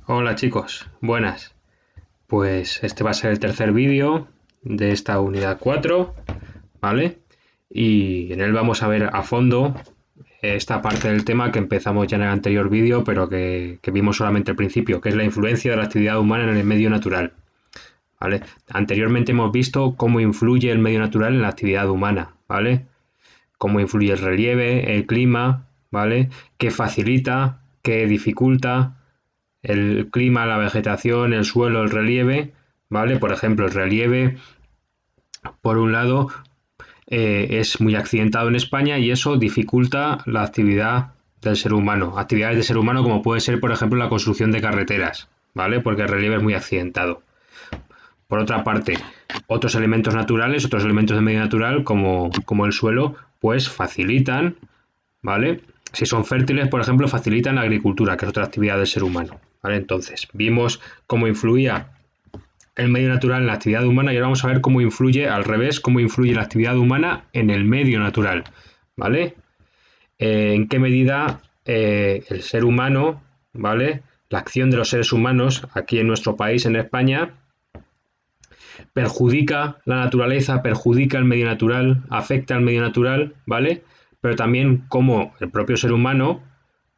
Hola chicos, buenas. Pues este va a ser el tercer vídeo de esta unidad 4, ¿vale? Y en él vamos a ver a fondo esta parte del tema que empezamos ya en el anterior vídeo, pero que vimos solamente al principio, que es la influencia de la actividad humana en el medio natural, ¿vale? Anteriormente hemos visto cómo influye el medio natural en la actividad humana, ¿vale? Cómo influye el relieve, el clima, ¿vale? Qué facilita, qué dificulta el clima, la vegetación, el suelo, el relieve, ¿vale? Por ejemplo, el relieve, por un lado, es muy accidentado en España y eso dificulta la actividad del ser humano. Actividades del ser humano como puede ser, por ejemplo, la construcción de carreteras, ¿vale? Porque el relieve es muy accidentado. Por otra parte, otros elementos naturales, otros elementos de medio natural, como el suelo, pues facilitan, ¿vale? Si son fértiles, por ejemplo, facilitan la agricultura, que es otra actividad del ser humano, ¿vale? Entonces, vimos cómo influía el medio natural en la actividad humana y ahora vamos a ver cómo influye, al revés, cómo influye la actividad humana en el medio natural, ¿vale? En qué medida el ser humano, ¿vale? La acción de los seres humanos aquí en nuestro país, en España, perjudica la naturaleza, perjudica el medio natural, afecta al medio natural, ¿vale? Pero también cómo el propio ser humano,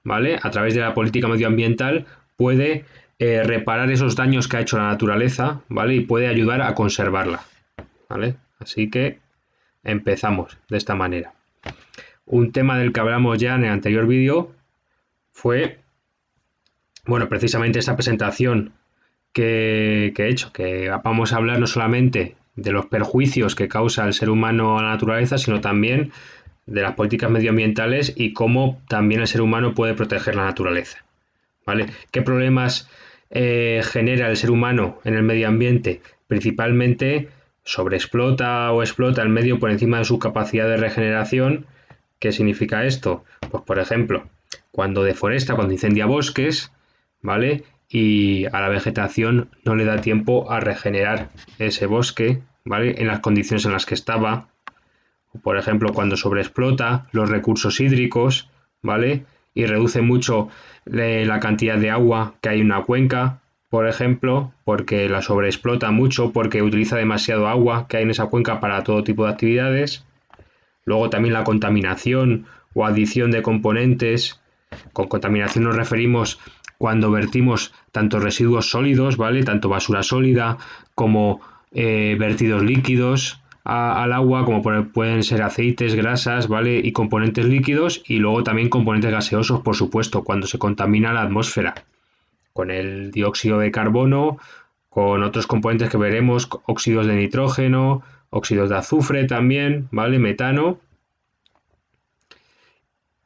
¿vale? A través de la política medioambiental puede reparar esos daños que ha hecho la naturaleza, ¿vale? Y puede ayudar a conservarla, ¿vale? Así que empezamos de esta manera. Un tema del que hablamos ya en el anterior vídeo fue, bueno, precisamente esta presentación que he hecho, que vamos a hablar no solamente de los perjuicios que causa el ser humano a la naturaleza, sino también de las políticas medioambientales y cómo también el ser humano puede proteger la naturaleza, ¿vale? ¿Qué problemas genera el ser humano en el medio ambiente? Principalmente sobreexplota o explota el medio por encima de su capacidad de regeneración. ¿Qué significa esto? Pues por ejemplo, cuando deforesta, cuando incendia bosques, ¿vale? Y a la vegetación no le da tiempo a regenerar ese bosque, ¿vale? En las condiciones en las que estaba. Por ejemplo, cuando sobreexplota los recursos hídricos, ¿vale? Y reduce mucho la cantidad de agua que hay en una cuenca, por ejemplo, porque la sobreexplota mucho, porque utiliza demasiado agua que hay en esa cuenca para todo tipo de actividades. Luego también la contaminación o adición de componentes. Con contaminación nos referimos cuando vertimos tanto residuos sólidos, ¿vale? Tanto basura sólida como vertidos líquidos al agua, como pueden ser aceites, grasas, ¿vale? Y componentes líquidos y luego también componentes gaseosos, por supuesto, cuando se contamina la atmósfera con el dióxido de carbono, con otros componentes que veremos, óxidos de nitrógeno, óxidos de azufre también, ¿vale? Metano.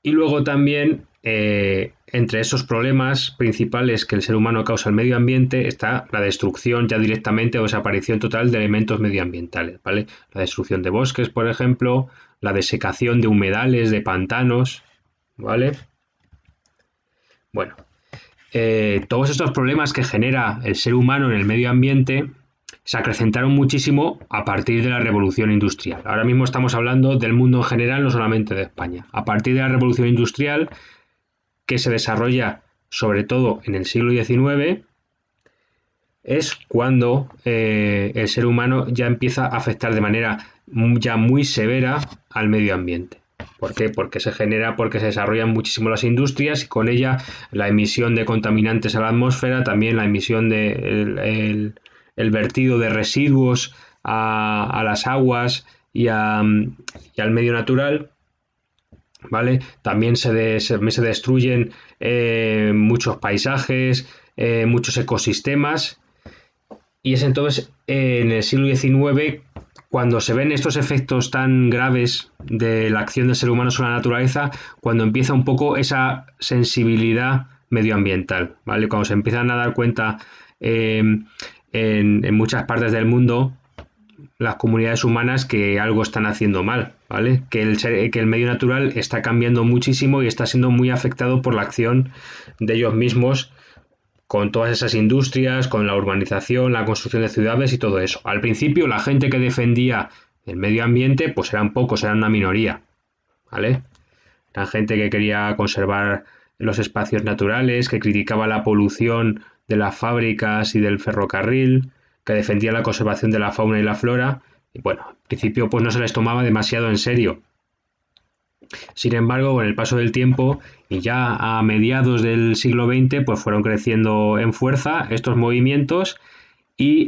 Y luego también, entre esos problemas principales que el ser humano causa al medio ambiente, está la destrucción ya directamente o desaparición total de elementos medioambientales, ¿vale? La destrucción de bosques, por ejemplo, la desecación de humedales, de pantanos, ¿vale? Bueno, todos estos problemas que genera el ser humano en el medio ambiente se acrecentaron muchísimo a partir de la revolución industrial. Ahora mismo estamos hablando del mundo en general, no solamente de España. A partir de la revolución industrial, que se desarrolla sobre todo en el siglo XIX, es cuando el ser humano ya empieza a afectar de manera ya muy severa al medio ambiente. ¿Por qué? Porque se desarrollan muchísimo las industrias y con ella la emisión de contaminantes a la atmósfera, también la emisión de el vertido de residuos a las aguas y al medio natural, ¿vale? También se destruyen muchos paisajes, muchos ecosistemas, y es entonces en el siglo XIX cuando se ven estos efectos tan graves de la acción del ser humano sobre la naturaleza, cuando empieza un poco esa sensibilidad medioambiental, ¿vale? Cuando se empiezan a dar cuenta en muchas partes del mundo las comunidades humanas que algo están haciendo mal, ¿vale? Que el medio natural está cambiando muchísimo y está siendo muy afectado por la acción de ellos mismos con todas esas industrias, con la urbanización, la construcción de ciudades y todo eso. Al principio la gente que defendía el medio ambiente pues eran pocos, eran una minoría, ¿vale? Eran gente que quería conservar los espacios naturales, que criticaba la polución de las fábricas y del ferrocarril, que defendían la conservación de la fauna y la flora, y bueno, al principio pues no se les tomaba demasiado en serio. Sin embargo, con el paso del tiempo y ya a mediados del siglo XX, pues fueron creciendo en fuerza estos movimientos y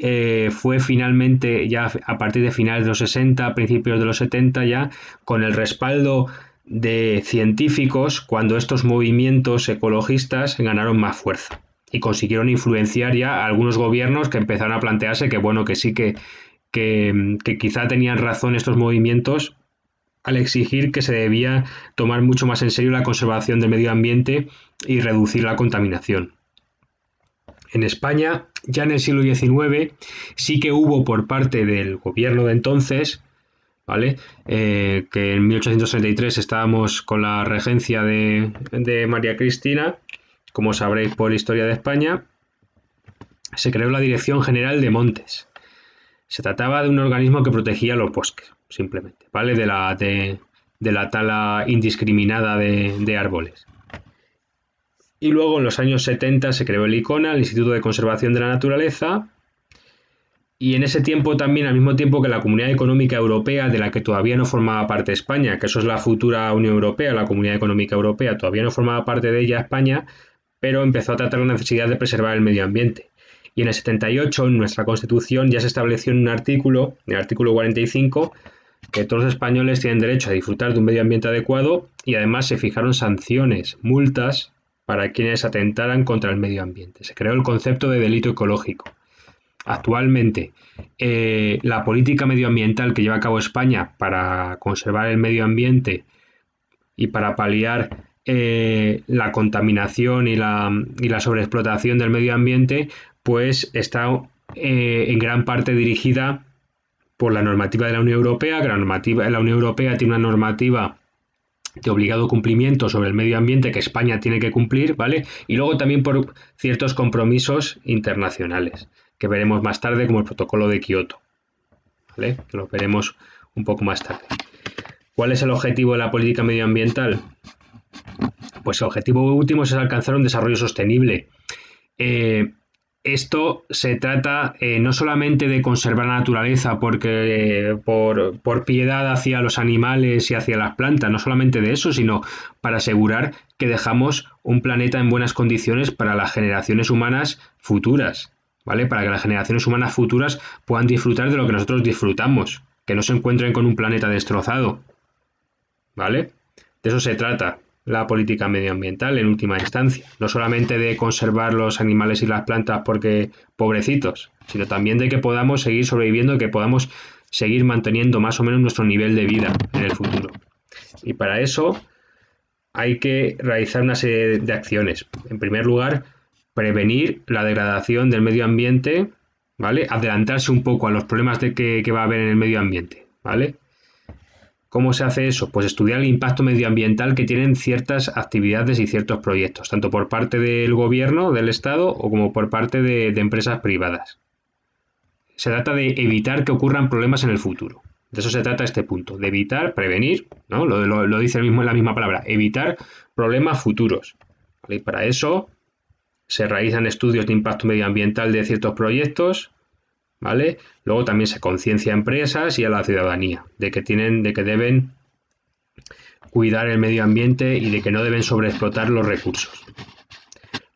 fue finalmente, ya a partir de finales de los 60, principios de los 70, ya con el respaldo de científicos, cuando estos movimientos ecologistas ganaron más fuerza y consiguieron influenciar ya a algunos gobiernos que empezaron a plantearse que bueno, que sí que quizá tenían razón estos movimientos al exigir que se debía tomar mucho más en serio la conservación del medio ambiente y reducir la contaminación. En España, ya en el siglo XIX, sí que hubo por parte del gobierno de entonces, ¿vale? Que en 1833 estábamos con la regencia de María Cristina, como sabréis por la historia de España, se creó la Dirección General de Montes. Se trataba de un organismo que protegía los bosques, simplemente, ¿vale? De la tala indiscriminada de árboles. Y luego en los años 70 se creó el ICONA, el Instituto de Conservación de la Naturaleza, y en ese tiempo también, al mismo tiempo que la Comunidad Económica Europea, de la que todavía no formaba parte España, que eso es la futura Unión Europea, la Comunidad Económica Europea, todavía no formaba parte de ella España, pero empezó a tratar la necesidad de preservar el medio ambiente. Y en el 78, en nuestra Constitución, ya se estableció en un artículo, en el artículo 45, que todos los españoles tienen derecho a disfrutar de un medio ambiente adecuado y además se fijaron sanciones, multas, para quienes atentaran contra el medio ambiente. Se creó el concepto de delito ecológico. Actualmente, la política medioambiental que lleva a cabo España para conservar el medio ambiente y para paliar la contaminación y la sobreexplotación del medio ambiente, pues está en gran parte dirigida por la normativa de la Unión Europea, que la Unión Europea tiene una normativa de obligado cumplimiento sobre el medio ambiente que España tiene que cumplir, ¿vale? Y luego también por ciertos compromisos internacionales, que veremos más tarde, como el protocolo de Kioto, ¿vale? Que lo veremos un poco más tarde. ¿Cuál es el objetivo de la política medioambiental? Pues el objetivo último es alcanzar un desarrollo sostenible. Esto se trata no solamente de conservar la naturaleza porque por piedad hacia los animales y hacia las plantas, no solamente de eso, sino para asegurar que dejamos un planeta en buenas condiciones para las generaciones humanas futuras, ¿vale? Para que las generaciones humanas futuras puedan disfrutar de lo que nosotros disfrutamos, que no se encuentren con un planeta destrozado, ¿vale? De eso se trata la política medioambiental en última instancia, no solamente de conservar los animales y las plantas porque pobrecitos, sino también de que podamos seguir sobreviviendo, que podamos seguir manteniendo más o menos nuestro nivel de vida en el futuro. Y para eso hay que realizar una serie de acciones. En primer lugar, prevenir la degradación del medio ambiente, ¿vale? Adelantarse un poco a los problemas que va a haber en el medio ambiente, ¿vale? ¿Cómo se hace eso? Pues estudiar el impacto medioambiental que tienen ciertas actividades y ciertos proyectos, tanto por parte del gobierno, del Estado, o como por parte de empresas privadas. Se trata de evitar que ocurran problemas en el futuro. De eso se trata este punto, de evitar, prevenir, ¿no? Lo dice el mismo en la misma palabra, evitar problemas futuros. ¿Vale? Y para eso se realizan estudios de impacto medioambiental de ciertos proyectos, ¿vale? Luego también se conciencia a empresas y a la ciudadanía de que deben cuidar el medio ambiente y de que no deben sobreexplotar los recursos.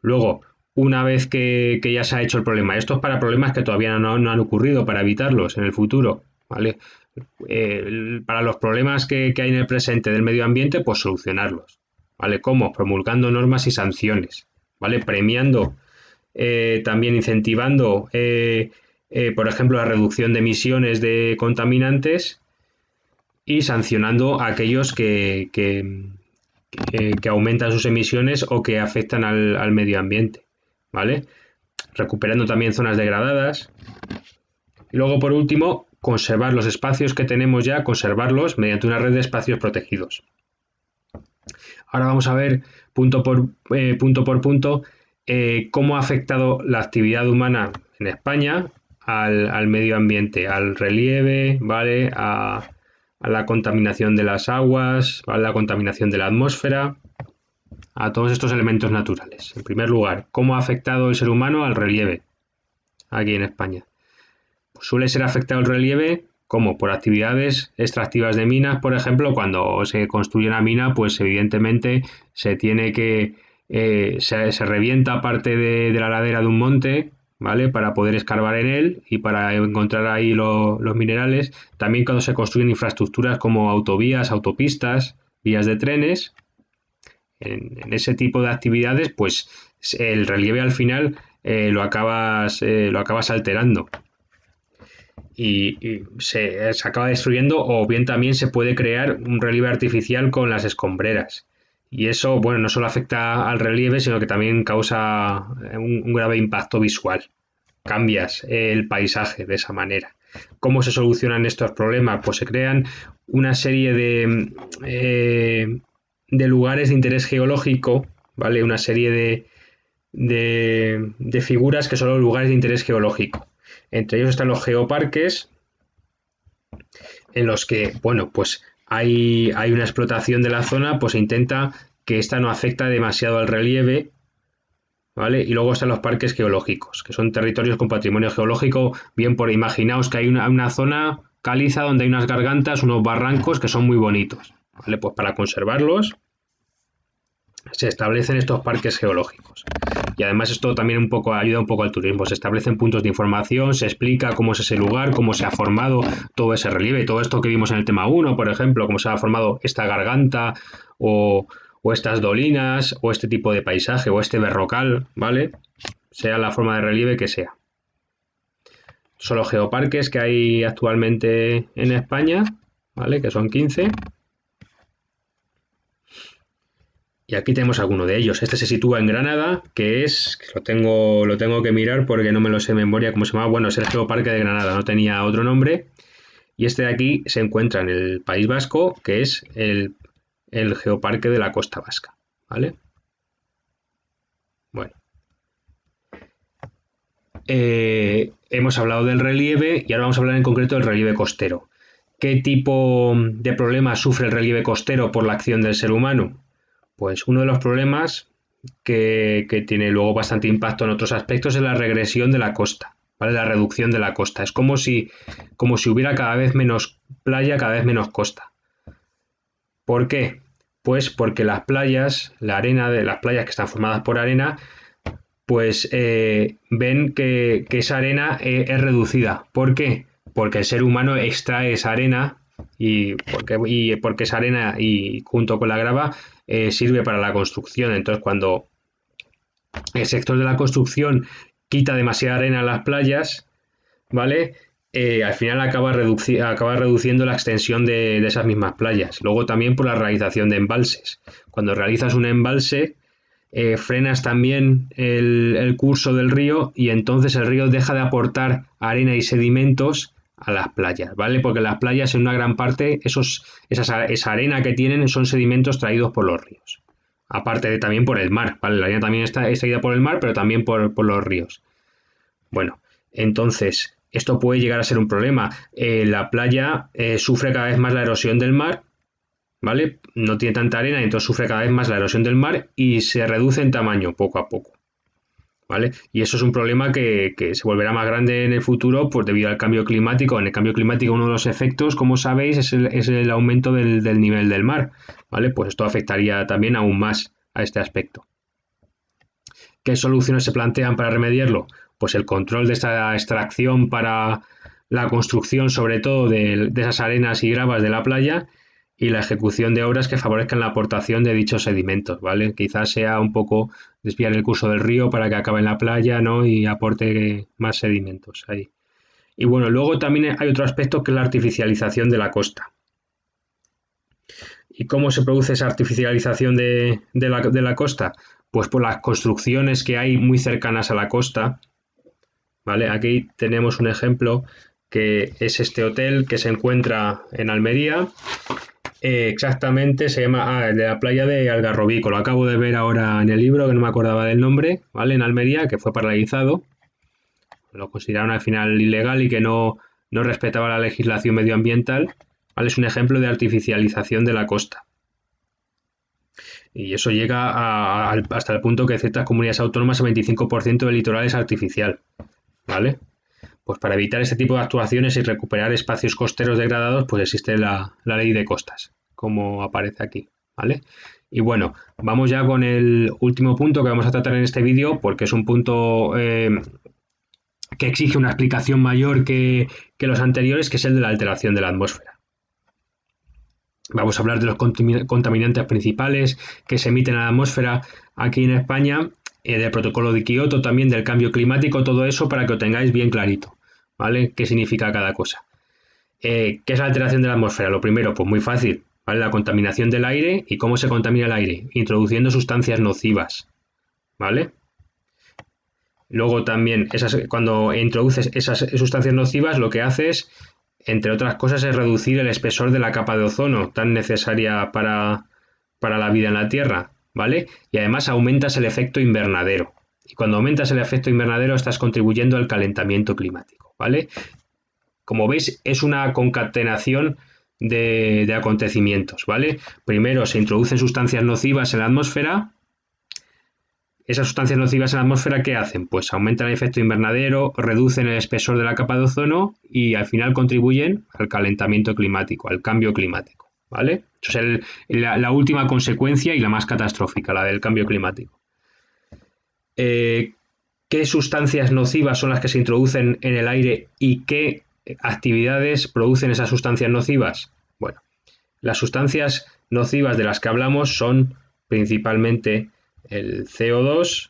Luego, una vez que ya se ha hecho el problema, esto es para problemas que todavía no han ocurrido, para evitarlos en el futuro, ¿vale? Para los problemas que hay en el presente del medio ambiente, pues solucionarlos, ¿vale? ¿Cómo? Promulgando normas y sanciones, ¿vale? Premiando, también incentivando, por ejemplo, la reducción de emisiones de contaminantes y sancionando a aquellos que aumentan sus emisiones o que afectan al medio ambiente, ¿vale? Recuperando también zonas degradadas. Y luego, por último, conservar los espacios que tenemos ya, conservarlos mediante una red de espacios protegidos. Ahora vamos a ver punto por punto cómo ha afectado la actividad humana en España al medio ambiente, al relieve, ¿vale? A la contaminación de las aguas, a la contaminación de la atmósfera, a todos estos elementos naturales. En primer lugar, ¿cómo ha afectado el ser humano al relieve aquí en España? Pues suele ser afectado el relieve como por actividades extractivas de minas, por ejemplo, cuando se construye una mina, pues evidentemente se tiene que se revienta parte de la ladera de un monte, ¿vale? Para poder escarbar en él y para encontrar ahí los minerales. También cuando se construyen infraestructuras como autovías, autopistas, vías de trenes, en ese tipo de actividades, pues el relieve al final lo acabas alterando y se acaba destruyendo, o bien también se puede crear un relieve artificial con las escombreras. Y eso, bueno, no solo afecta al relieve, sino que también causa un grave impacto visual. Cambias el paisaje de esa manera. ¿Cómo se solucionan estos problemas? Pues se crean una serie de lugares de interés geológico, ¿vale? Una serie de figuras que son los lugares de interés geológico. Entre ellos están los geoparques, en los que, bueno, pues hay una explotación de la zona, pues se intenta que esta no afecta demasiado al relieve, ¿vale? Y luego están los parques geológicos, que son territorios con patrimonio geológico, bien por imaginaos que hay una zona caliza donde hay unas gargantas, unos barrancos que son muy bonitos, ¿vale? Pues para conservarlos se establecen estos parques geológicos. Y además esto también ayuda un poco al turismo. Se establecen puntos de información, se explica cómo es ese lugar, cómo se ha formado todo ese relieve, todo esto que vimos en el tema 1, por ejemplo, cómo se ha formado esta garganta o estas dolinas o este tipo de paisaje o este berrocal, ¿vale? Sea la forma de relieve que sea. Son los geoparques que hay actualmente en España, ¿vale? Que son 15. Y aquí tenemos alguno de ellos. Este se sitúa en Granada, que lo tengo que mirar porque no me lo sé de memoria cómo se llama. Bueno, es el Geoparque de Granada, no tenía otro nombre. Y este de aquí se encuentra en el País Vasco, que es el Geoparque de la Costa Vasca, ¿vale? Bueno. Hemos hablado del relieve y ahora vamos a hablar en concreto del relieve costero. ¿Qué tipo de problemas sufre el relieve costero por la acción del ser humano? Pues uno de los problemas que tiene luego bastante impacto en otros aspectos es la regresión de la costa, ¿vale? La reducción de la costa. Es como si hubiera cada vez menos playa, cada vez menos costa. ¿Por qué? Pues porque las playas, la arena de las playas que están formadas por arena, pues ven que esa arena es reducida. ¿Por qué? Porque el ser humano extrae esa arena y porque esa arena y junto con la grava sirve para la construcción. Entonces, cuando el sector de la construcción quita demasiada arena en las playas, ¿vale? Al final acaba reduciendo la extensión de esas mismas playas. Luego también por la realización de embalses. Cuando realizas un embalse, frenas también el curso del río y entonces el río deja de aportar arena y sedimentos a las playas, ¿vale? Porque las playas en una gran parte, esa arena que tienen son sedimentos traídos por los ríos. Aparte de también por el mar, ¿vale? La arena también está extraída por el mar, pero también por los ríos. Bueno, entonces, esto puede llegar a ser un problema. La playa sufre cada vez más la erosión del mar, ¿vale? No tiene tanta arena y entonces sufre cada vez más la erosión del mar y se reduce en tamaño poco a poco, ¿vale? Y eso es un problema que se volverá más grande en el futuro, pues debido al cambio climático. En el cambio climático uno de los efectos, como sabéis, es el aumento del nivel del mar, ¿vale? Pues esto afectaría también aún más a este aspecto. ¿Qué soluciones se plantean para remediarlo? Pues el control de esta extracción para la construcción, sobre todo de esas arenas y gravas de la playa, y la ejecución de obras que favorezcan la aportación de dichos sedimentos, ¿vale? Quizás sea un poco desviar el curso del río para que acabe en la playa, ¿no? Y aporte más sedimentos ahí. Y bueno, luego también hay otro aspecto que es la artificialización de la costa. ¿Y cómo se produce esa artificialización de la costa? Pues por las construcciones que hay muy cercanas a la costa, ¿vale? Aquí tenemos un ejemplo que es este hotel que se encuentra en Almería. Exactamente se llama el de la playa de Algarrobico. Lo acabo de ver ahora en el libro, que no me acordaba del nombre, ¿vale? En Almería, que fue paralizado. Lo consideraron al final ilegal y que no respetaba la legislación medioambiental, ¿vale? Es un ejemplo de artificialización de la costa. Y eso llega hasta el punto que en ciertas comunidades autónomas el 25% del litoral es artificial, ¿vale? Pues para evitar este tipo de actuaciones y recuperar espacios costeros degradados, pues existe la ley de costas, como aparece aquí, ¿vale? Y bueno, vamos ya con el último punto que vamos a tratar en este vídeo, porque es un punto que exige una explicación mayor que los anteriores, que es el de la alteración de la atmósfera. Vamos a hablar de los contaminantes principales que se emiten a la atmósfera aquí en España, del protocolo de Kioto, también del cambio climático, todo eso para que lo tengáis bien clarito, ¿vale? ¿Qué significa cada cosa? ¿Qué es la alteración de la atmósfera? Lo primero, pues muy fácil, ¿vale? La contaminación del aire. ¿Y cómo se contamina el aire? Introduciendo sustancias nocivas, ¿vale? Luego también, cuando introduces esas sustancias nocivas, lo que haces, entre otras cosas, es reducir el espesor de la capa de ozono, tan necesaria para la vida en la Tierra, ¿vale? Y además aumentas el efecto invernadero. Y cuando aumentas el efecto invernadero, estás contribuyendo al calentamiento climático, ¿vale? Como veis, es una concatenación de acontecimientos, ¿vale? Primero se introducen sustancias nocivas en la atmósfera. Esas sustancias nocivas en la atmósfera, ¿qué hacen? Pues aumentan el efecto invernadero, reducen el espesor de la capa de ozono y al final contribuyen al calentamiento climático, al cambio climático, ¿vale? Eso es la última consecuencia y la más catastrófica, la del cambio climático. ¿Qué sustancias nocivas son las que se introducen en el aire y qué actividades producen esas sustancias nocivas? Bueno, las sustancias nocivas de las que hablamos son principalmente el CO2,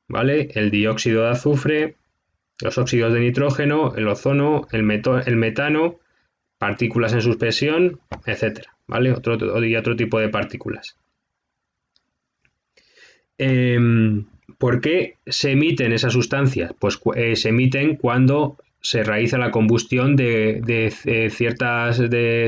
¿vale? El dióxido de azufre, los óxidos de nitrógeno, el ozono, el metano, partículas en suspensión, etcétera, ¿vale? Otro tipo de partículas. ¿Por qué se emiten esas sustancias? Pues se emiten cuando se realiza la combustión de ciertas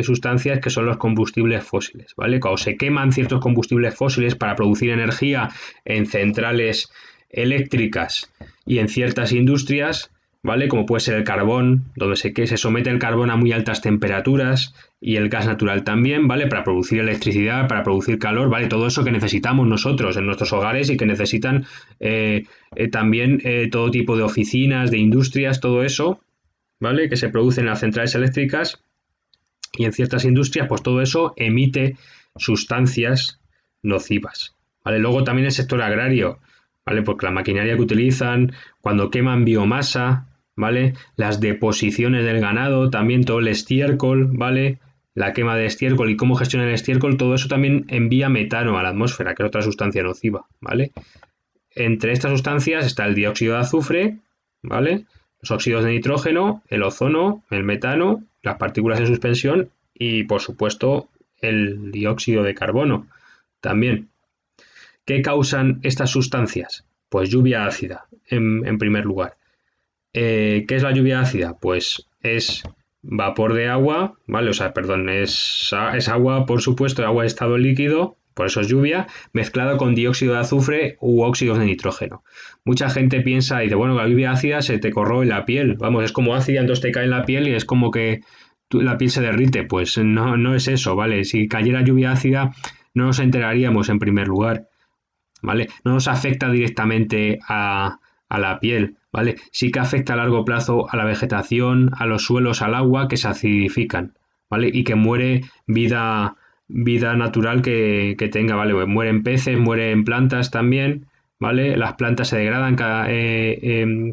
sustancias que son los combustibles fósiles, ¿vale? Cuando se queman ciertos combustibles fósiles para producir energía en centrales eléctricas y en ciertas industrias, ¿vale? Como puede ser el carbón, donde se somete el carbón a muy altas temperaturas y el gas natural también, ¿vale? Para producir electricidad, para producir calor, ¿vale? Todo eso que necesitamos nosotros en nuestros hogares y que necesitan también todo tipo de oficinas, de industrias, todo eso, ¿vale? Que se produce en las centrales eléctricas y en ciertas industrias, pues todo eso emite sustancias nocivas, ¿vale? Luego también el sector agrario, ¿vale? Porque la maquinaria que utilizan, cuando queman biomasa, ¿vale? Las deposiciones del ganado, también todo el estiércol, ¿vale? La quema de estiércol y cómo gestionan el estiércol, todo eso también envía metano a la atmósfera, que es otra sustancia nociva, ¿vale? Entre estas sustancias está el dióxido de azufre, ¿vale? Los óxidos de nitrógeno, el ozono, el metano, las partículas en suspensión y, por supuesto, el dióxido de carbono también. ¿Qué causan estas sustancias? Pues lluvia ácida, en primer lugar. ¿Qué es la lluvia ácida? Pues es vapor de agua, ¿vale? O sea, perdón, es agua, por supuesto, agua de estado líquido, por eso es lluvia, mezclado con dióxido de azufre u óxidos de nitrógeno. Mucha gente piensa y dice, bueno, la lluvia ácida se te corroe la piel, vamos, es como ácida, entonces te cae en la piel y es como que la piel se derrite. Pues no, no es eso, ¿vale? Si cayera lluvia ácida no nos enteraríamos en primer lugar, ¿vale? No nos afecta directamente a la piel, ¿vale? Sí que afecta a largo plazo a la vegetación, a los suelos, al agua que se acidifican, ¿vale? Y que muere vida natural que tenga, ¿vale? Pues mueren peces, mueren plantas también, ¿vale? Las plantas se degradan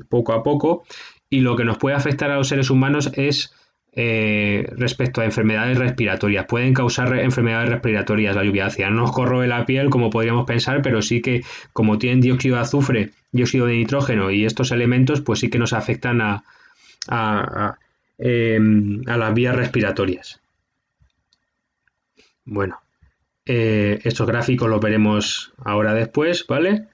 poco a poco y lo que nos puede afectar a los seres humanos es respecto a enfermedades respiratorias. Pueden causar enfermedades respiratorias la lluvia ácida. No nos corroe la piel como podríamos pensar, pero sí que como tienen dióxido de azufre, dióxido de nitrógeno y estos elementos, pues sí que nos afectan a, a las vías respiratorias. Bueno, estos gráficos los veremos ahora después, ¿vale?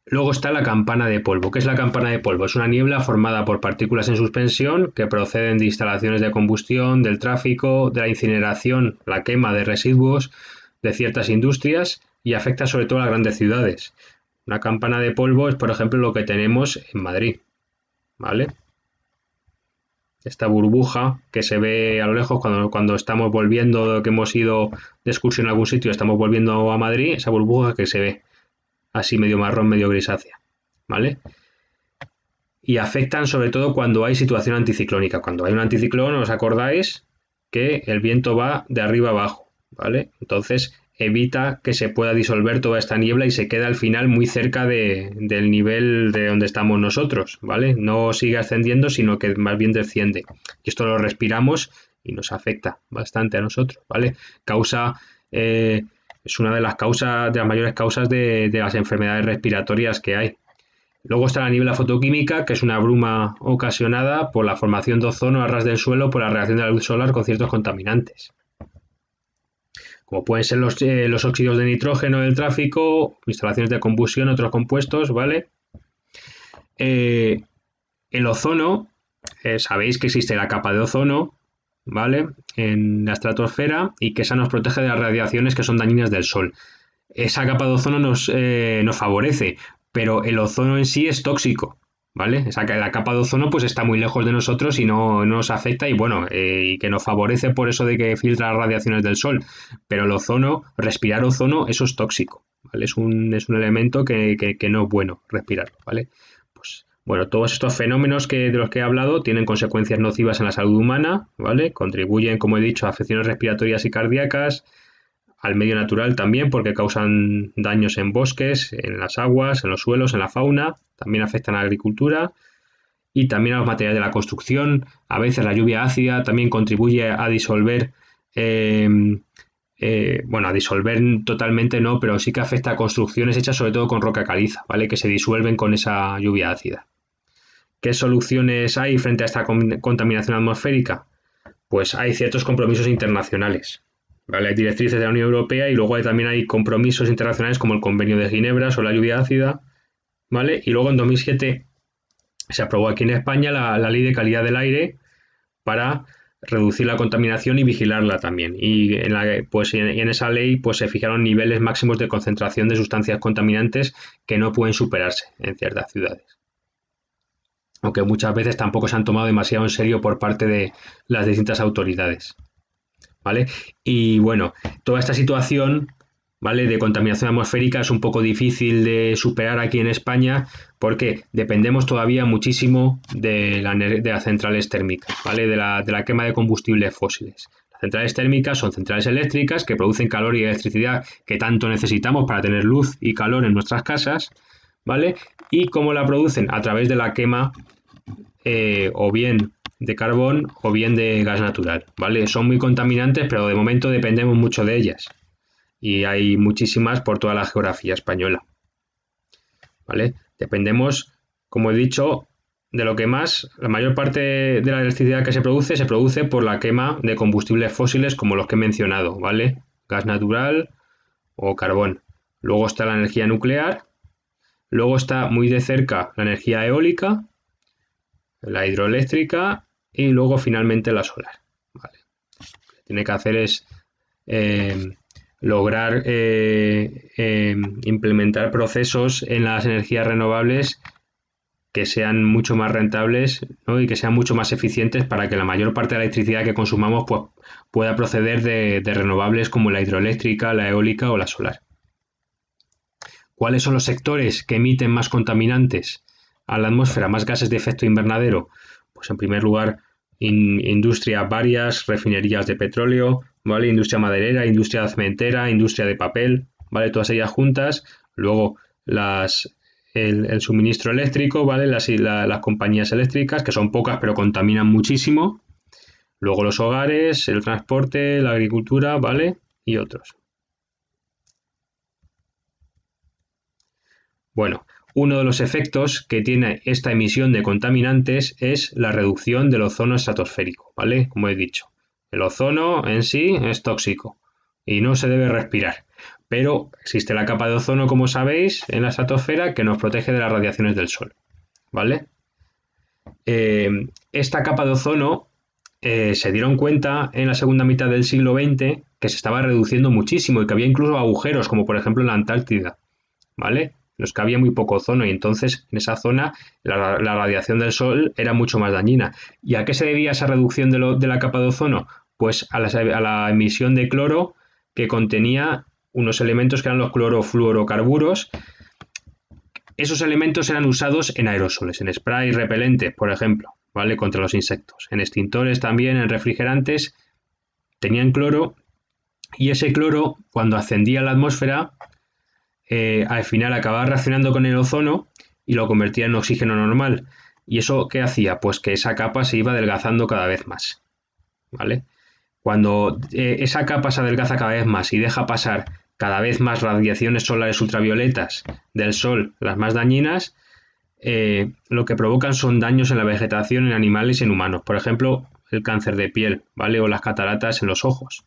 Luego está la campana de polvo. ¿Qué es la campana de polvo? Es una niebla formada por partículas en suspensión que proceden de instalaciones de combustión, del tráfico, de la incineración, la quema de residuos de ciertas industrias y afecta sobre todo a las grandes ciudades. Una campana de polvo es, por ejemplo, lo que tenemos en Madrid, ¿vale? esta burbuja que se ve a lo lejos cuando estamos volviendo, que hemos ido de excursión a algún sitio, estamos volviendo a Madrid, esa burbuja que se ve así medio marrón, medio grisácea, ¿vale? Y afectan sobre todo cuando hay situación anticiclónica. Cuando hay un anticiclón, ¿os acordáis que el viento va de arriba abajo, ¿vale? Entonces evita que se pueda disolver toda esta niebla y se queda al final muy cerca del nivel de donde estamos nosotros, ¿vale? No sigue ascendiendo, sino que más bien desciende. Y esto lo respiramos y nos afecta bastante a nosotros, ¿vale? Causa, es una de las causas, de las mayores causas de las enfermedades respiratorias que hay. Luego está la niebla fotoquímica, que es una bruma ocasionada por la formación de ozono a ras del suelo por la reacción de la luz solar con ciertos contaminantes, como pueden ser los óxidos de nitrógeno del tráfico, instalaciones de combustión, otros compuestos, ¿vale? El ozono, sabéis que existe la capa de ozono, ¿vale? En la estratosfera y que esa nos protege de las radiaciones que son dañinas del Sol. Esa capa de ozono nos favorece, pero el ozono en sí es tóxico, ¿vale? La capa de ozono pues está muy lejos de nosotros y no nos afecta y bueno, y que nos favorece por eso de que filtra las radiaciones del sol, pero el ozono, respirar ozono, eso es tóxico, ¿vale? Es un elemento que no es bueno respirarlo, ¿vale? Pues bueno, todos estos fenómenos de los que he hablado tienen consecuencias nocivas en la salud humana, ¿vale? Contribuyen, como he dicho, a afecciones respiratorias y cardíacas, al medio natural también porque causan daños en bosques, en las aguas, en los suelos, en la fauna, también afectan a la agricultura y también a los materiales de la construcción. A veces la lluvia ácida también contribuye a disolver, eh, bueno, a disolver totalmente no, pero sí que afecta a construcciones hechas sobre todo con roca caliza, ¿vale? Que se disuelven con esa lluvia ácida. ¿Qué soluciones hay frente a esta contaminación atmosférica? Pues hay ciertos compromisos internacionales. ¿Vale? Hay directrices de la Unión Europea y luego también hay compromisos internacionales como el Convenio de Ginebra sobre la lluvia ácida, ¿vale? Y luego en 2007 se aprobó aquí en España la Ley de Calidad del Aire para reducir la contaminación y vigilarla también. Y en esa ley pues, se fijaron niveles máximos de concentración de sustancias contaminantes que no pueden superarse en ciertas ciudades. Aunque muchas veces tampoco se han tomado demasiado en serio por parte de las distintas autoridades. ¿Vale? Y bueno, toda esta situación, ¿vale? De contaminación atmosférica es un poco difícil de superar aquí en España porque dependemos todavía muchísimo de las centrales térmicas, ¿vale? De la quema de combustibles fósiles. Las centrales térmicas son centrales eléctricas que producen calor y electricidad que tanto necesitamos para tener luz y calor en nuestras casas, ¿vale? ¿Y cómo la producen? A través de la quema o bien de carbón o bien de gas natural, ¿vale? Son muy contaminantes, pero de momento dependemos mucho de ellas. Y hay muchísimas por toda la geografía española, ¿vale? Dependemos, como he dicho, de lo que más, la mayor parte de la electricidad que se produce por la quema de combustibles fósiles como los que he mencionado, ¿vale? Gas natural o carbón. Luego está la energía nuclear, luego está muy de cerca la energía eólica, la hidroeléctrica y luego finalmente la solar. ¿Vale? Lo que tiene que hacer es lograr implementar procesos en las energías renovables que sean mucho más rentables, ¿no? Y que sean mucho más eficientes para que la mayor parte de la electricidad que consumamos pues, pueda proceder de renovables como la hidroeléctrica, la eólica o la solar. ¿Cuáles son los sectores que emiten más contaminantes a la atmósfera, más gases de efecto invernadero? Pues en primer lugar, industrias varias, refinerías de petróleo, ¿vale? Industria maderera, industria cementera, industria de papel, ¿vale? Todas ellas juntas. Luego el suministro eléctrico, ¿vale? Las compañías eléctricas, que son pocas pero contaminan muchísimo. Luego los hogares, el transporte, la agricultura, ¿vale? Y otros. Bueno, uno de los efectos que tiene esta emisión de contaminantes es la reducción del ozono estratosférico, ¿vale? Como he dicho, el ozono en sí es tóxico y no se debe respirar, pero existe la capa de ozono, como sabéis, en la estratosfera que nos protege de las radiaciones del sol, ¿vale? Esta capa de ozono se dieron cuenta en la segunda mitad del siglo XX que se estaba reduciendo muchísimo y que había incluso agujeros, como por ejemplo en la Antártida, ¿vale? los que había muy poco ozono, y entonces en esa zona la radiación del Sol era mucho más dañina. ¿Y a qué se debía esa reducción de la capa de ozono? Pues a la emisión de cloro que contenía unos elementos que eran los clorofluorocarburos. Esos elementos eran usados en aerosoles, en spray repelentes, por ejemplo, ¿vale? Contra los insectos. En extintores también, en refrigerantes, tenían cloro, y ese cloro, cuando ascendía a la atmósfera, al final acababa reaccionando con el ozono y lo convertía en oxígeno normal. ¿Y eso qué hacía? Pues que esa capa se iba adelgazando cada vez más, ¿vale? Cuando esa capa se adelgaza cada vez más y deja pasar cada vez más radiaciones solares ultravioletas del Sol, las más dañinas, lo que provocan son daños en la vegetación, en animales y en humanos. Por ejemplo, el cáncer de piel, ¿vale? O las cataratas en los ojos.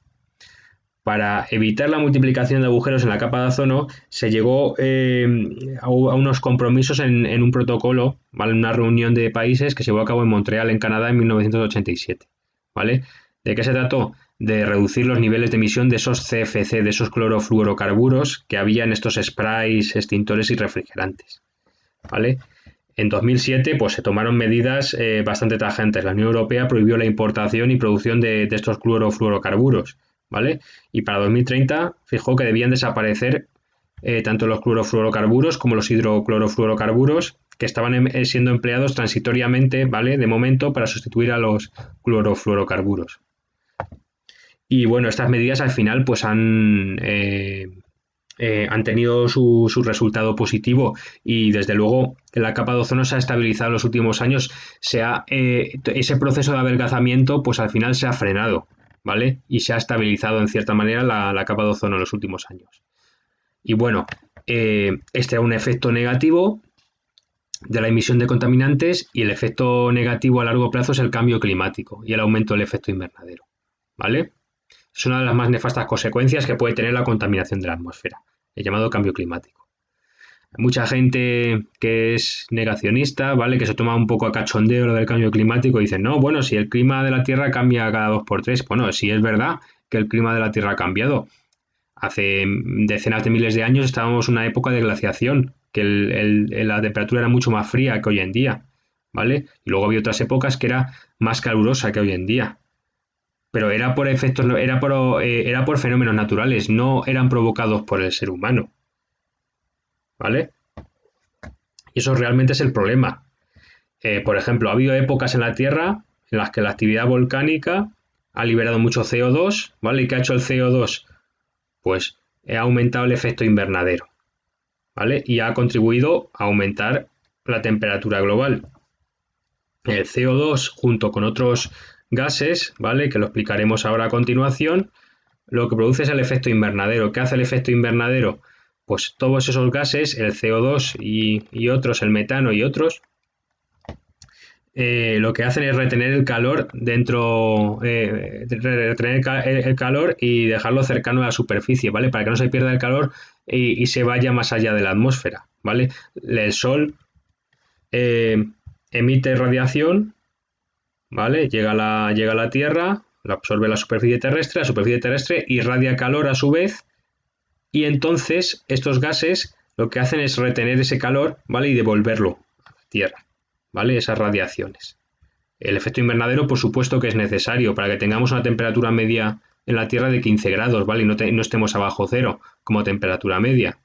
Para evitar la multiplicación de agujeros en la capa de ozono, se llegó a unos compromisos en un protocolo, ¿vale? En una reunión de países que se llevó a cabo en Montreal, en Canadá, en 1987. ¿Vale? ¿De qué se trató? De reducir los niveles de emisión de esos CFC, de esos clorofluorocarburos que había en estos sprays, extintores y refrigerantes. ¿Vale? En 2007 pues, se tomaron medidas bastante tajantes. La Unión Europea prohibió la importación y producción de estos clorofluorocarburos, ¿vale? Y para 2030 fijó que debían desaparecer tanto los clorofluorocarburos como los hidroclorofluorocarburos que estaban siendo empleados transitoriamente, ¿vale? De momento, para sustituir a los clorofluorocarburos. Y bueno, estas medidas al final pues han tenido su resultado positivo, y desde luego la capa de ozono se ha estabilizado en los últimos años. Ese proceso de adelgazamiento pues al final se ha frenado, ¿vale? Y se ha estabilizado en cierta manera la capa de ozono en los últimos años. Y bueno, este era un efecto negativo de la emisión de contaminantes, y el efecto negativo a largo plazo es el cambio climático y el aumento del efecto invernadero, ¿vale? Es una de las más nefastas consecuencias que puede tener la contaminación de la atmósfera, el llamado cambio climático. Hay mucha gente que es negacionista, ¿vale? Que se toma un poco a cachondeo lo del cambio climático y dicen, no, bueno, si el clima de la Tierra cambia cada 2 por 3. Bueno, sí es verdad que el clima de la Tierra ha cambiado. Hace decenas de miles de años estábamos en una época de glaciación, que la temperatura era mucho más fría que hoy en día, ¿vale? Y luego había otras épocas que era más calurosa que hoy en día. Pero era por efectos, era por fenómenos naturales, no eran provocados por el ser humano, ¿vale? Y eso realmente es el problema. Por ejemplo, ha habido épocas en la Tierra en las que la actividad volcánica ha liberado mucho CO2, ¿vale? ¿Y qué ha hecho el CO2? Pues ha aumentado el efecto invernadero, ¿vale? Y ha contribuido a aumentar la temperatura global. El CO2, junto con otros gases, ¿vale? Que lo explicaremos ahora a continuación, lo que produce es el efecto invernadero. ¿Qué hace el efecto invernadero? Pues todos esos gases, el CO2 y otros, el metano y otros, lo que hacen es retener el calor dentro, retener el calor y dejarlo cercano a la superficie, ¿vale? Para que no se pierda el calor y se vaya más allá de la atmósfera, ¿vale? El Sol emite radiación, ¿vale? Llega a la Tierra, la absorbe la superficie terrestre irradia calor a su vez, y entonces estos gases lo que hacen es retener ese calor, ¿vale? Y devolverlo a la Tierra, ¿vale? Esas radiaciones. El efecto invernadero, por supuesto que es necesario para que tengamos una temperatura media en la Tierra de 15 grados, ¿vale? Y no estemos abajo cero como temperatura media.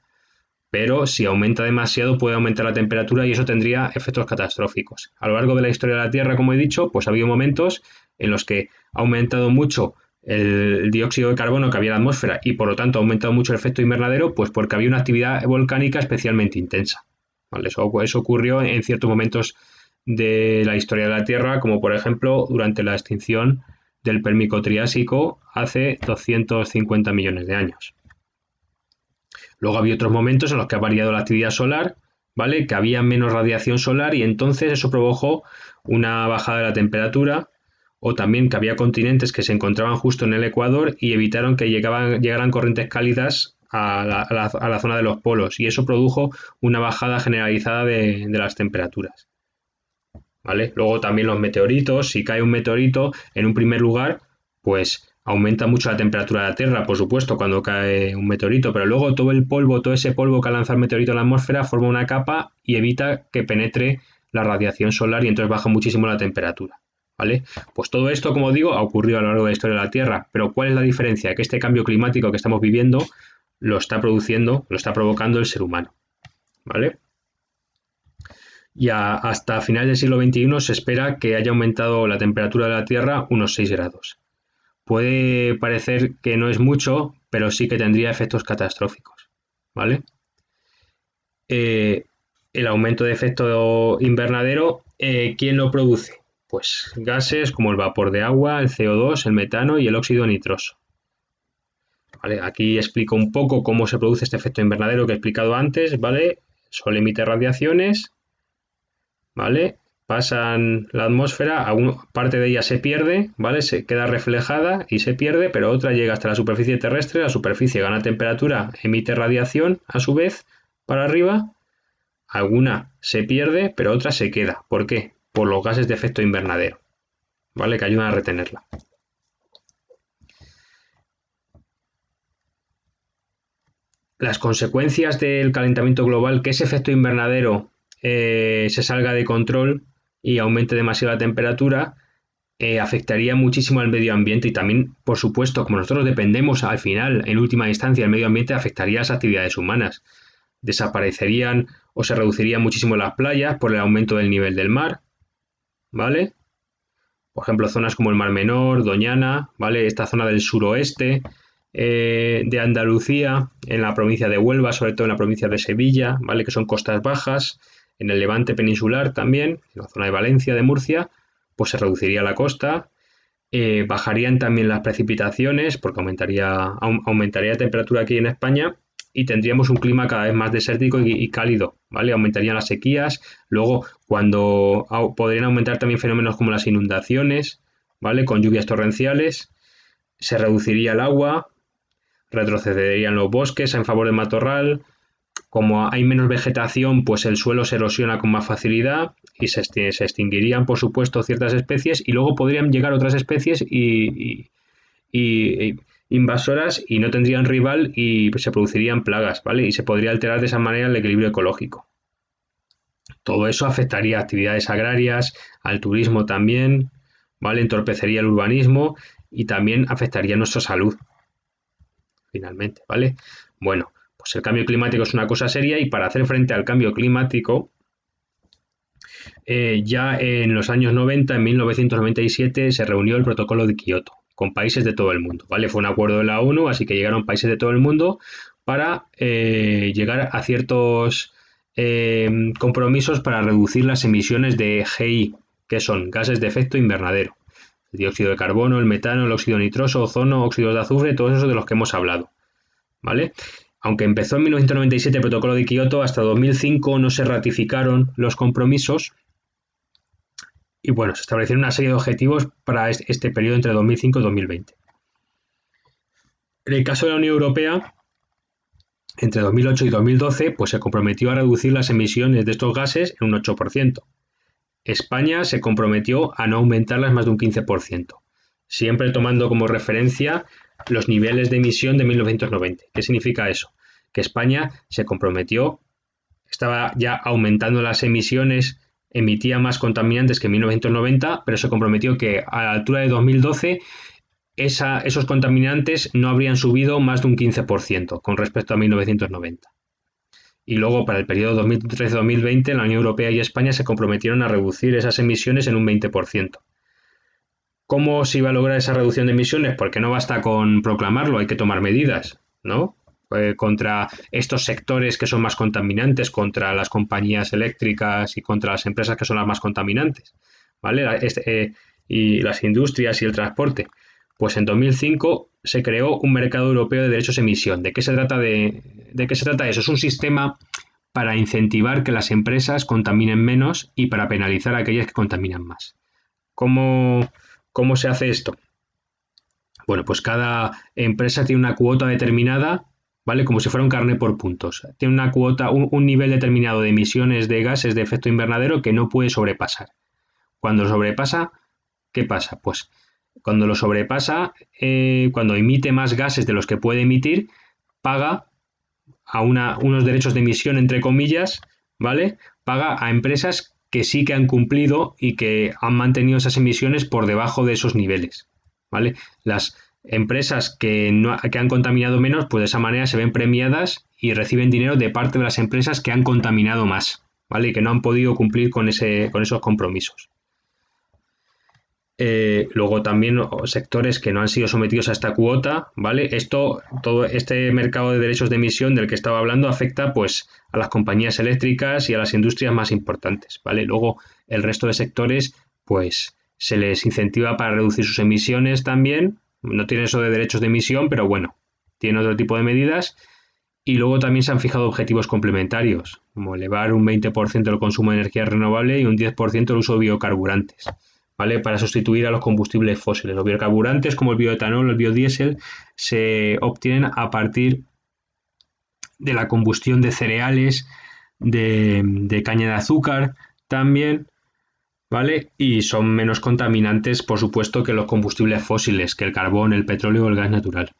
Pero si aumenta demasiado puede aumentar la temperatura y eso tendría efectos catastróficos. A lo largo de la historia de la Tierra, como he dicho, pues ha habido momentos en los que ha aumentado mucho el dióxido de carbono que había en la atmósfera y por lo tanto ha aumentado mucho el efecto invernadero, pues porque había una actividad volcánica especialmente intensa, ¿vale? Eso ocurrió en ciertos momentos de la historia de la Tierra, como por ejemplo durante la extinción del Permico-Triásico hace 250 millones de años. Luego había otros momentos en los que ha variado la actividad solar, ¿vale? Que había menos radiación solar y entonces eso provocó una bajada de la temperatura, o también que había continentes que se encontraban justo en el ecuador y evitaron que llegaran corrientes cálidas a la zona de los polos, y eso produjo una bajada generalizada de las temperaturas, ¿vale? Luego también los meteoritos, si cae un meteorito, en un primer lugar, pues aumenta mucho la temperatura de la Tierra, por supuesto, cuando cae un meteorito, pero luego todo ese polvo que ha lanzado el meteorito a la atmósfera forma una capa y evita que penetre la radiación solar y entonces baja muchísimo la temperatura, ¿vale? Pues todo esto, como digo, ha ocurrido a lo largo de la historia de la Tierra, pero ¿cuál es la diferencia? Que este cambio climático que estamos viviendo lo está provocando el ser humano, ¿vale? Y hasta finales del siglo XXI se espera que haya aumentado la temperatura de la Tierra unos 6 grados. Puede parecer que no es mucho, pero sí que tendría efectos catastróficos, ¿vale? El aumento de efecto invernadero, ¿quién lo produce? Pues gases como el vapor de agua, el CO2, el metano y el óxido nitroso. ¿Vale? Aquí explico un poco cómo se produce este efecto invernadero que he explicado antes, ¿vale? El Sol emite radiaciones, ¿vale? Pasan la atmósfera, parte de ella se pierde, ¿vale? Se queda reflejada y se pierde, pero otra llega hasta la superficie terrestre, la superficie gana temperatura, emite radiación a su vez para arriba, alguna se pierde, pero otra se queda. ¿Por qué? Por los gases de efecto invernadero, ¿vale? Que ayudan a retenerla. Las consecuencias del calentamiento global, que ese efecto invernadero se salga de control y aumente demasiado la temperatura, afectaría muchísimo al medio ambiente y también, por supuesto, como nosotros dependemos al final, en última instancia, del medio ambiente, afectaría a las actividades humanas. Desaparecerían o se reducirían muchísimo las playas por el aumento del nivel del mar, ¿vale? Por ejemplo, zonas como el Mar Menor, Doñana, ¿vale? Esta zona del suroeste de Andalucía, en la provincia de Huelva, sobre todo en la provincia de Sevilla, ¿vale? Que son costas bajas, en el Levante peninsular también, en la zona de Valencia, de Murcia, pues se reduciría la costa, bajarían también las precipitaciones porque aumentaría la temperatura aquí en España y tendríamos un clima cada vez más desértico y cálido, ¿vale? Aumentarían las sequías, luego podrían aumentar también fenómenos como las inundaciones, ¿vale? Con lluvias torrenciales, se reduciría el agua, retrocederían los bosques en favor del matorral, como hay menos vegetación, pues el suelo se erosiona con más facilidad y se extinguirían, por supuesto, ciertas especies y luego podrían llegar otras especies y invasoras y no tendrían rival y se producirían plagas, ¿vale? Y se podría alterar de esa manera el equilibrio ecológico. Todo eso afectaría a actividades agrarias, al turismo también, ¿vale? Entorpecería el urbanismo y también afectaría nuestra salud, finalmente, ¿vale? Bueno, pues el cambio climático es una cosa seria y para hacer frente al cambio climático, ya en los años 90, en 1997, se reunió el Protocolo de Kioto con países de todo el mundo, ¿vale? Fue un acuerdo de la ONU, así que llegaron países de todo el mundo para llegar a ciertos compromisos para reducir las emisiones de GI, que son gases de efecto invernadero. El dióxido de carbono, el metano, el óxido nitroso, ozono, óxidos de azufre, todos esos de los que hemos hablado, ¿vale? Aunque empezó en 1997 el Protocolo de Kioto, hasta 2005 no se ratificaron los compromisos y bueno, se establecieron una serie de objetivos para este periodo entre 2005 y 2020. En el caso de la Unión Europea, entre 2008 y 2012, pues se comprometió a reducir las emisiones de estos gases en un 8%. España se comprometió a no aumentarlas más de un 15%, siempre tomando como referencia los niveles de emisión de 1990. ¿Qué significa eso? Que España se comprometió, estaba ya aumentando las emisiones, emitía más contaminantes que en 1990, pero se comprometió que a la altura de 2012 esos contaminantes no habrían subido más de un 15% con respecto a 1990. Y luego, para el periodo 2013-2020, la Unión Europea y España se comprometieron a reducir esas emisiones en un 20%. ¿Cómo se iba a lograr esa reducción de emisiones? Porque no basta con proclamarlo, hay que tomar medidas, ¿no? Contra estos sectores que son más contaminantes, contra las compañías eléctricas y contra las empresas que son las más contaminantes, ¿vale? Y las industrias y el transporte. Pues en 2005 se creó un mercado europeo de derechos de emisión. ¿De qué se trata eso? Es un sistema para incentivar que las empresas contaminen menos y para penalizar a aquellas que contaminan más. ¿Cómo se hace esto? Bueno, pues cada empresa tiene una cuota determinada, ¿vale? Como si fuera un carnet por puntos. Tiene una cuota, un nivel determinado de emisiones de gases de efecto invernadero que no puede sobrepasar. Cuando sobrepasa, ¿qué pasa? Pues Cuando lo sobrepasa, cuando emite más gases de los que puede emitir, paga a unos derechos de emisión, entre comillas, ¿vale? Paga a empresas que sí que han cumplido y que han mantenido esas emisiones por debajo de esos niveles, ¿vale? Las empresas que han contaminado menos, pues de esa manera se ven premiadas y reciben dinero de parte de las empresas que han contaminado más, ¿vale? Y que no han podido cumplir con esos compromisos. Luego también sectores que no han sido sometidos a esta cuota, ¿vale? Todo este mercado de derechos de emisión del que estaba hablando afecta pues a las compañías eléctricas y a las industrias más importantes, ¿vale? Luego el resto de sectores pues se les incentiva para reducir sus emisiones también, no tienen eso de derechos de emisión, pero bueno, tienen otro tipo de medidas y luego también se han fijado objetivos complementarios, como elevar un 20% el consumo de energía renovable y un 10% el uso de biocarburantes, ¿vale? Para sustituir a los combustibles fósiles. Los biocarburantes, como el bioetanol, el biodiesel, se obtienen a partir de la combustión de cereales, de caña de azúcar también, ¿vale? Y son menos contaminantes, por supuesto, que los combustibles fósiles, que el carbón, el petróleo o el gas natural.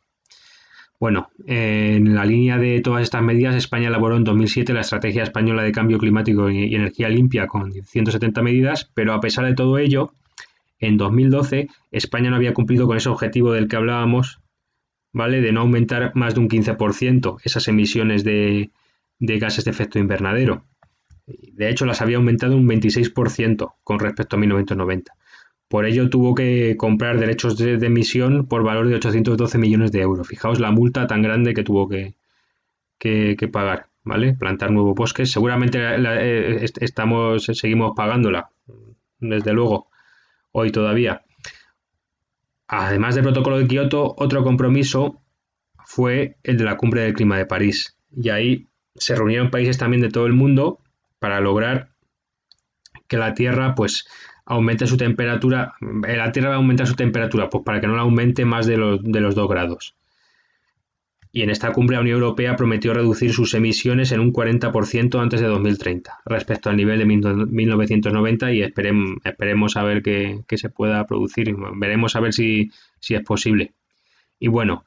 Bueno, en la línea de todas estas medidas, España elaboró en 2007 la Estrategia Española de Cambio Climático y Energía Limpia con 170 medidas, pero a pesar de todo ello, en 2012 España no había cumplido con ese objetivo del que hablábamos, ¿vale? De no aumentar más de un 15% esas emisiones de gases de efecto invernadero. De hecho, las había aumentado un 26% con respecto a 1990. Por ello tuvo que comprar derechos de emisión por valor de 812 millones de euros. Fijaos la multa tan grande que tuvo que pagar, ¿vale? Plantar nuevos bosques. Seguramente seguimos pagándola, desde luego, hoy todavía. Además del protocolo de Kioto, otro compromiso fue el de la cumbre del clima de París. Y ahí se reunieron países también de todo el mundo para lograr que la Tierra pues aumente su temperatura. La Tierra va a aumentar su temperatura pues para que no la aumente más de los 2 grados. Y en esta cumbre la Unión Europea prometió reducir sus emisiones en un 40% antes de 2030 respecto al nivel de 1990 y esperemos a ver qué se pueda producir. Veremos a ver si es posible. Y bueno,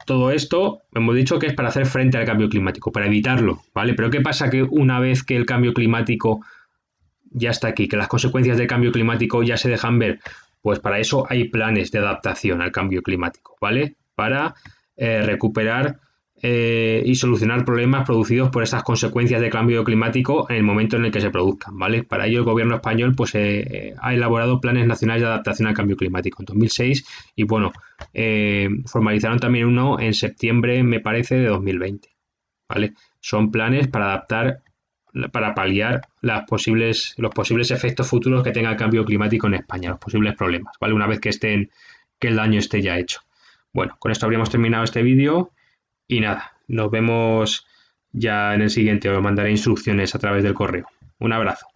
todo esto hemos dicho que es para hacer frente al cambio climático, para evitarlo, ¿vale? Pero ¿qué pasa que una vez que el cambio climático ya está aquí, que las consecuencias del cambio climático ya se dejan ver? Pues para eso hay planes de adaptación al cambio climático, ¿vale? Para recuperar y solucionar problemas producidos por estas consecuencias del cambio climático en el momento en el que se produzcan, ¿vale? Para ello el gobierno español pues ha elaborado planes nacionales de adaptación al cambio climático en 2006 y bueno, formalizaron también uno en septiembre, me parece, de 2020, ¿vale? Son planes para adaptar, para paliar los posibles efectos futuros que tenga el cambio climático en España, los posibles problemas, ¿vale? Una vez que el daño esté ya hecho. Bueno, con esto habríamos terminado este vídeo y nada, nos vemos ya en el siguiente. Os mandaré instrucciones a través del correo. Un abrazo.